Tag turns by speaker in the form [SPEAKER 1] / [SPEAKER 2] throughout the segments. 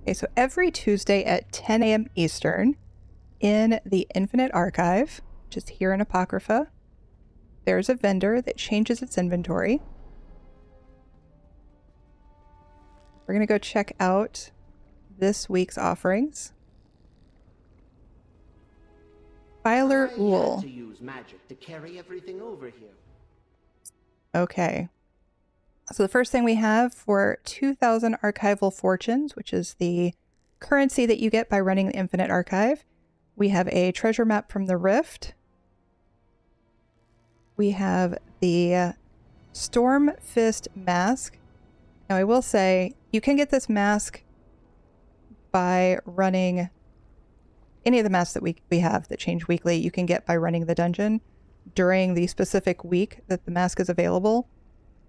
[SPEAKER 1] Okay, so every Tuesday at 10 a.m. Eastern in the Infinite Archive, which is here in Apocrypha, there's a vendor that changes its inventory. We're going to go check out this week's offerings. Filer Ool.
[SPEAKER 2] I had to use magic to carry everything over here.
[SPEAKER 1] Okay. So the first thing we have for 2,000 archival fortunes, which is the currency that you get by running the Infinite Archive, we have a treasure map from the Rift. We have the Stormfist mask. Now I will say, you can get this mask by running any of the masks that we have that change weekly. You can get by running the dungeon during the specific week that the mask is available.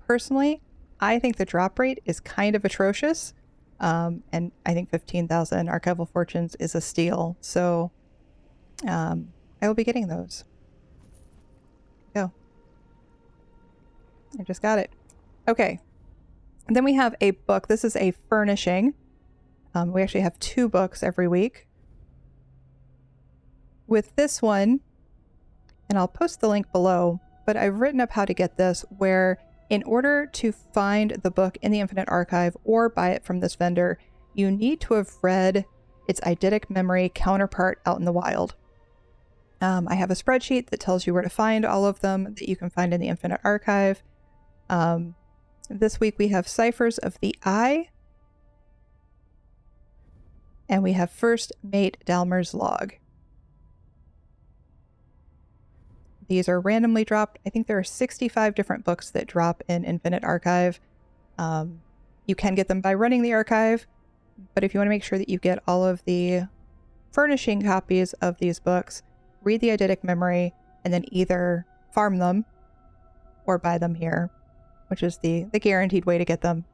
[SPEAKER 1] Personally, I think the drop rate is kind of atrocious, and I think 15,000 archival fortunes is a steal. So I will be getting those. Go. I just got it. Okay. And then we have a book. This is a furnishing. We actually have 2 books every week. With this one, and I'll post the link below, but I've written up how to get this, where in order to find the book in the Infinite Archive or buy it from this vendor, you need to have read its eidetic memory counterpart out in the wild. I have a spreadsheet that tells you where to find all of them that you can find in the Infinite Archive. This week we have Ciphers of the Eye, and we have First Mate Dalmer's Log. These are randomly dropped. I think there are 65 different books that drop in Infinite Archive. You can get them by running the archive, but if you want to make sure that you get all of the furnishing copies of these books, read the eidetic memory, and then either farm them or buy them here, which is the guaranteed way to get them.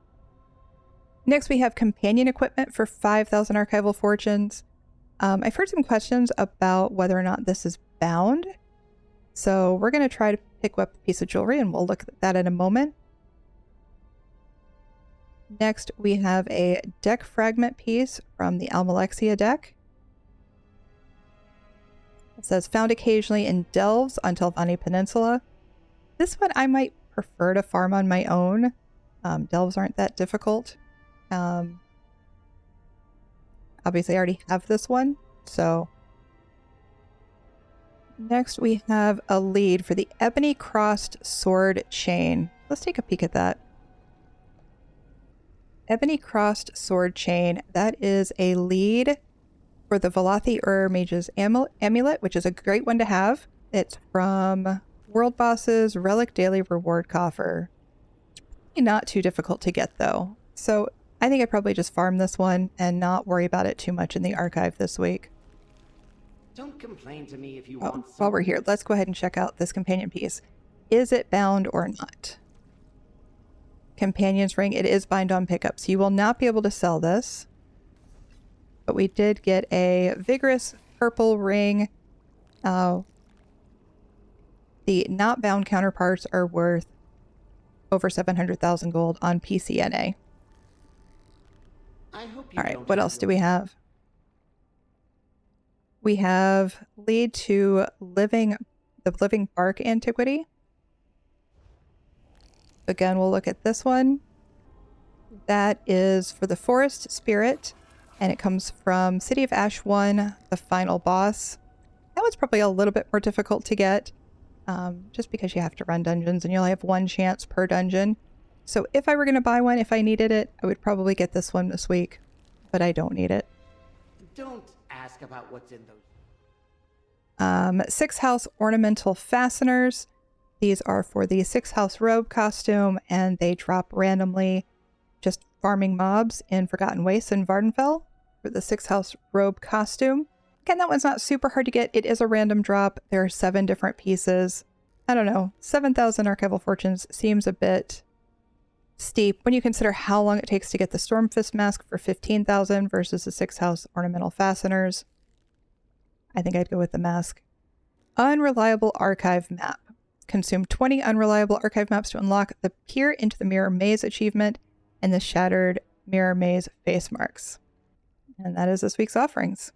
[SPEAKER 1] Next, we have companion equipment for 5,000 archival fortunes. I've heard some questions about whether or not this is bound. So we're going to try to pick up a piece of jewelry, and we'll look at that in a moment. Next, we have a deck fragment piece from the Almalexia deck. It says, found occasionally in delves on Telvanni Peninsula. This one I might prefer to farm on my own. Delves aren't that difficult. Obviously, I already have this one, so... Next, we have a lead for the Ebony Crossed Sword Chain. Let's take a peek at that. Ebony Crossed Sword Chain. That is a lead for the Velothi Mage's Amulet, which is a great one to have. It's from World Boss's Relic Daily Reward Coffer. It's probably not too difficult to get, though. So I think I probably just farm this one and not worry about it too much in the archive this week.
[SPEAKER 2] Don't complain to me if you want some.
[SPEAKER 1] While we're here, let's go ahead and check out this companion piece. Is it bound or not? Companion's ring. It is bind on pickup, so you will not be able to sell this. But we did get a vigorous purple ring. The not bound counterparts are worth over 700,000 gold on PCNA.
[SPEAKER 2] I hope you
[SPEAKER 1] All right,
[SPEAKER 2] don't
[SPEAKER 1] what else do we have? We have lead to the living bark antiquity. Again, we'll look at this one. That is for the forest spirit, and it comes from City of Ash 1, the final boss. That one's probably a little bit more difficult to get, just because you have to run dungeons and you only have 1 chance per dungeon. So if I were going to buy one, if I needed it, I would probably get this one this week, but I don't need it.
[SPEAKER 2] Don't ask about what's in those.
[SPEAKER 1] 6th House ornamental fasteners. These are for the 6th House robe costume, and they drop randomly, just farming mobs in Forgotten Wastes and Vardenfell for the 6th House robe costume. Again, that one's not super hard to get. It is a random drop. There are 7 different pieces. I don't know. 7,000 archival fortunes seems a bit steep when you consider how long it takes to get the Stormfist mask for 15,000 versus the 6th House ornamental fasteners. I think I'd go with the mask. Unreliable archive map. Consume 20 unreliable archive maps to unlock the Peer into the Mirror Maze achievement and the Shattered Mirror Maze face marks. And that is this week's offerings.